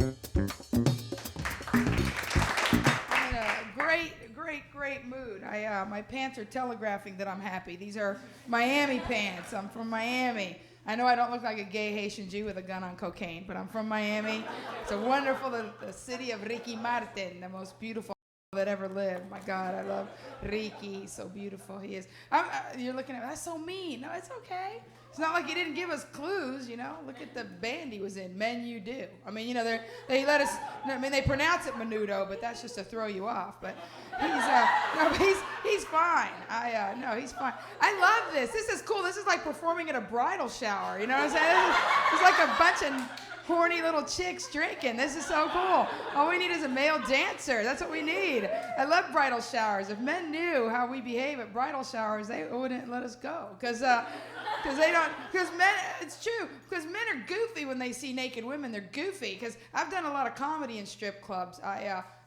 In a great mood. My pants are telegraphing that I'm happy. These are Miami pants. I'm from Miami. I know I don't look like a gay Haitian Jew with a gun on cocaine, but I'm from Miami. It's a wonderful, the city of Ricky Martin, the most beautiful that ever lived. My God, I love Ricky. He's so beautiful. He is. You're looking at me, that's so mean. No, it's okay. It's not like he didn't give us clues, you know. Look at the band he was in, Men You Do. I mean, you know, they let us, I mean, they pronounce it menudo, but that's just to throw you off. But he's fine. No, he's fine. I love this. This is cool. This is like performing at a bridal shower, you know what I'm saying? It's like a bunch of horny little chicks drinking. This is so cool. All we need is a male dancer. That's what we need. I love bridal showers. If men knew how we behave at bridal showers, they wouldn't let us go. Because men, it's true, because men are goofy when they see naked women. They're goofy. Because I've done a lot of comedy in strip clubs.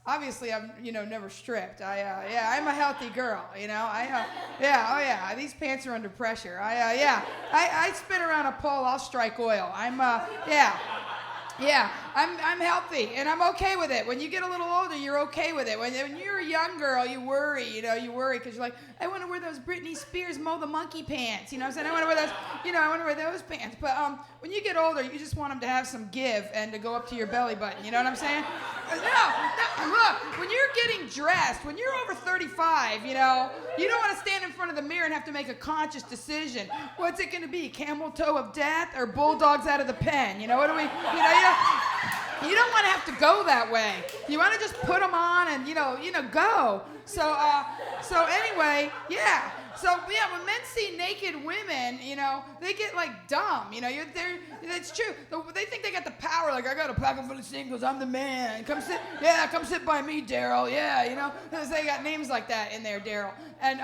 Obviously, I've, never stripped. I'm a healthy girl, These pants are under pressure. I spin around a pole, I'll strike oil. I'm healthy, and I'm okay with it. When you get a little older, you're okay with it. When you're a young girl, you worry, because you're like, I want to wear those Britney Spears Mow the Monkey pants, I want to wear those, I want to wear those pants. But when you get older, you just want them to have some give and to go up to your belly button, you know what I'm saying? No, look, when you're getting dressed, when you're over 35, you don't want to stand in front of the mirror and have to make a conscious decision. What's it going to be, camel toe of death or bulldogs out of the pen? What do we, you don't want to have to go that way. You want to just put them on and, go. So anyway, yeah. So, when men see naked women, they get, like, dumb. It's true. They think they got the power. Like, I got a pocket full of singles. I'm the man. Come sit by me, Daryl. Yeah, They got names like that in there, Daryl. And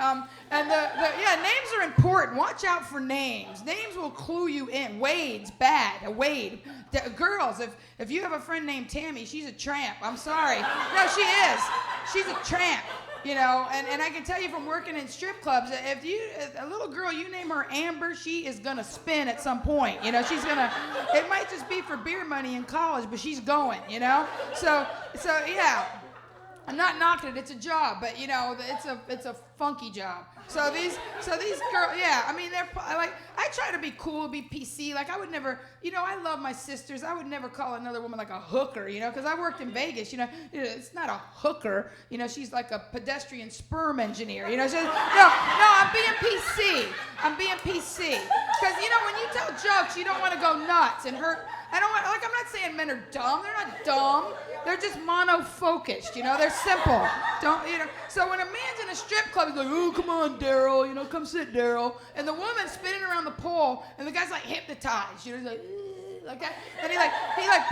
names are important. Watch out for names. Names will clue you in. Wade's bad. Wade. Girls, if you have a friend named Tammy, she's a tramp. I'm sorry. No, she is. She's a tramp. And I can tell you from working in strip clubs, if a little girl, you name her Amber, she is gonna spin at some point. She's gonna. It might just be for beer money in college, but she's going. So yeah. I'm not knocking it. It's a job, but it's a funky job. So these girls, yeah. I mean, I try to be cool, be PC. Like I would never, I love my sisters. I would never call another woman like a hooker, because I worked in Vegas. It's not a hooker. She's like a pedestrian sperm engineer. No, I'm being PC. I'm being PC. Because when you tell jokes, you don't want to go nuts and hurt. I'm not saying men are dumb. They're not dumb. They're just mono-focused, they're simple. So when a man's in a strip club, he's like, oh, come on, Daryl, come sit, Daryl. And the woman's spinning around the pole, and the guy's like hypnotized, he's like that. And he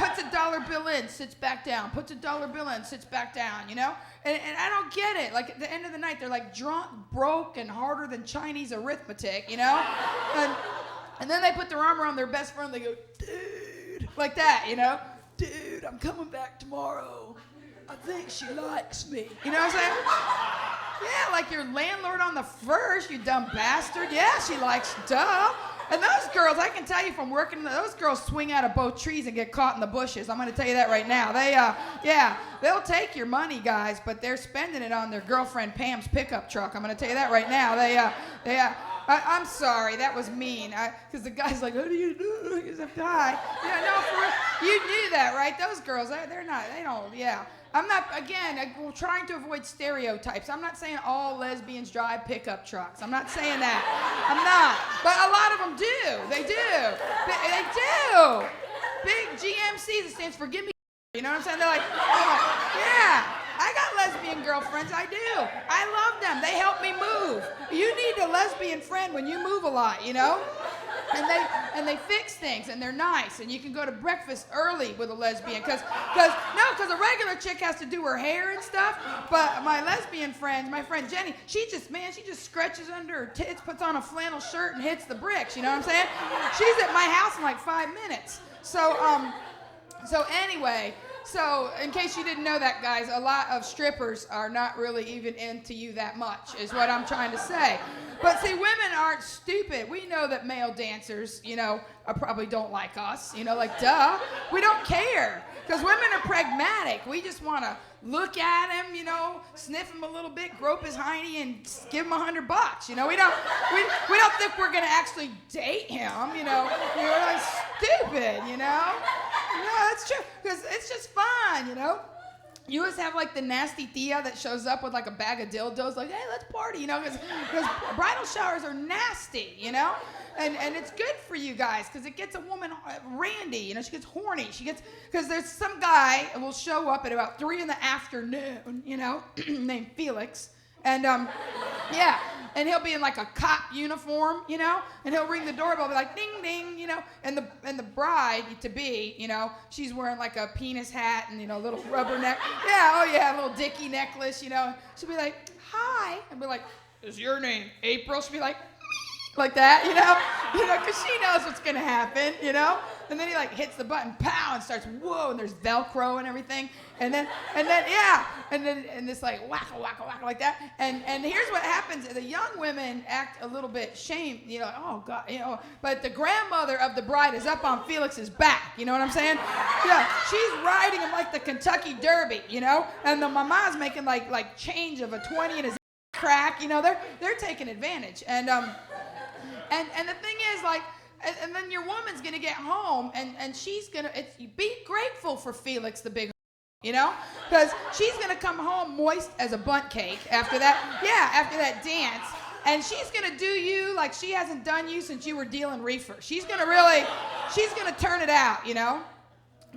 puts a dollar bill in, sits back down, puts a dollar bill in, sits back down, And I don't get it. Like at the end of the night, they're like drunk, broke, and harder than Chinese arithmetic, And then they put their arm around their best friend, they go, dude, like that, Dude, I'm coming back tomorrow. I think she likes me. You know what I'm saying? Yeah, like your landlord on the first, you dumb bastard. Yeah, she likes, duh. And those girls, I can tell you from working, those girls swing out of both trees and get caught in the bushes. I'm going to tell you that right now. They'll take your money, guys, but they're spending it on their girlfriend Pam's pickup truck. I'm going to tell you that right now. I'm sorry, that was mean. Because the guy's like, what do you do? He's like, hi. Yeah, no, for real. You knew that, right? Those girls, they're not, they don't, yeah. I'm not, again, we're trying to avoid stereotypes. I'm not saying all lesbians drive pickup trucks. I'm not saying that. I'm not. But a lot of them do. They do. They do. Big GMC that stands for Give Me. You know what I'm saying? They're like, oh, yeah. I got lesbian girlfriends, I do. I love them. They help me move. You need a lesbian friend when you move a lot, And they fix things, and they're nice, and you can go to breakfast early with a lesbian, because a regular chick has to do her hair and stuff, but my lesbian friends, my friend Jenny, she just scratches under her tits, puts on a flannel shirt, and hits the bricks, you know what I'm saying? She's at my house in like 5 minutes. So anyway, so in case you didn't know that, guys, a lot of strippers are not really even into you that much, is what I'm trying to say. But see, women aren't stupid. We know that male dancers, probably don't like us, like, duh. We don't care. Because women are static. We just want to look at him, you know, sniff him a little bit, grope his hiney, and give him $100. You know, we don't think we're gonna actually date him. You know, we're like stupid. You know, no, that's true because it's just fun. You know. You always have like the nasty tia that shows up with like a bag of dildos, like, hey, let's party, you know, because bridal showers are nasty, you know, and it's good for you guys because it gets a woman randy, you know, she gets horny, because there's some guy who will show up at about 3 PM, you know, named Felix, and yeah. And he'll be in like a cop uniform, you know, and he'll ring the doorbell, be like, ding, ding, you know, and the bride to be, you know, she's wearing like a penis hat and, you know, a little rubber neck, yeah, oh yeah, a little dicky necklace, you know. She'll be like, hi, and be like, is your name April? She'll be like that, you know, because she knows what's gonna happen, you know. And then he like hits the button, pow, and starts whoa, and there's Velcro and everything, and then yeah, and this like wacka wacka wacka like that, and here's what happens: the young women act a little bit shamed, you know, like, oh God, you know, but the grandmother of the bride is up on Felix's back, you know what I'm saying? Yeah, she's riding him like the Kentucky Derby, you know, and the mama's making like change of a 20 in his crack, you know, they're taking advantage, and the thing is like. And then your woman's gonna get home, and she's gonna be grateful for Felix the big, you know, because she's gonna come home moist as a bundt cake after that dance, and she's gonna do you like she hasn't done you since you were dealing reefer. She's gonna turn it out, you know,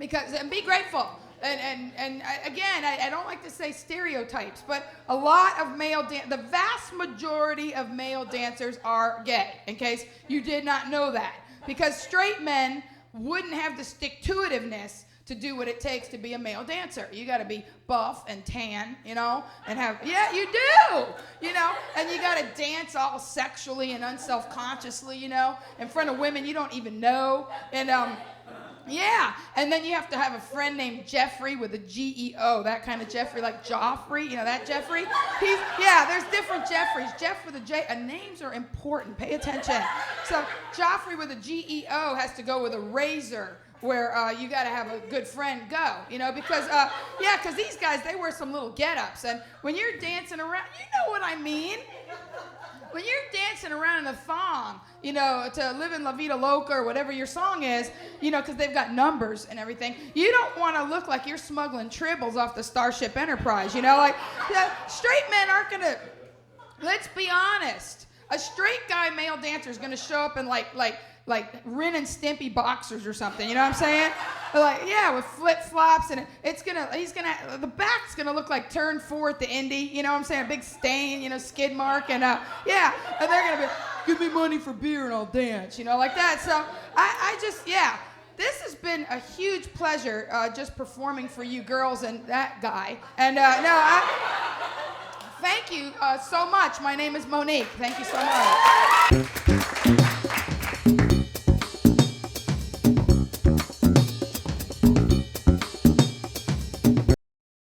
and be grateful. And again, I don't like to say stereotypes, but a lot of the vast majority of male dancers are gay, in case you did not know that. Because straight men wouldn't have the stick-to-itiveness to do what it takes to be a male dancer. You gotta be buff and tan, you know, and yeah, you do, you know, and you gotta dance all sexually and unself-consciously, you know, in front of women you don't even know, and yeah, and then you have to have a friend named Jeffrey with a G-E-O, that kind of Jeffrey, like Joffrey, you know, that Jeffrey? There's different Jeffreys. Jeff with a J, names are important, pay attention. So Joffrey with a G-E-O has to go with a razor, where you gotta have a good friend go, you know, because these guys, they wear some little get-ups, and when you're dancing around, you know what I mean? When you're dancing around in a thong, you know, to Live in La Vida Loca or whatever your song is, you know, because they've got numbers and everything, you don't want to look like you're smuggling tribbles off the Starship Enterprise, you know, like, straight men aren't gonna, let's be honest, a straight guy male dancer is gonna show up in like Ren and Stimpy boxers or something, you know what I'm saying? Like, yeah, with flip-flops, and the back's gonna look like turn 4 at the Indy, you know what I'm saying? A big stain, you know, skid mark, and yeah, and they're gonna be, give me money for beer and I'll dance, you know, like that. So this has been a huge pleasure, just performing for you girls and that guy, and thank you so much. My name is Monique. Thank you so much.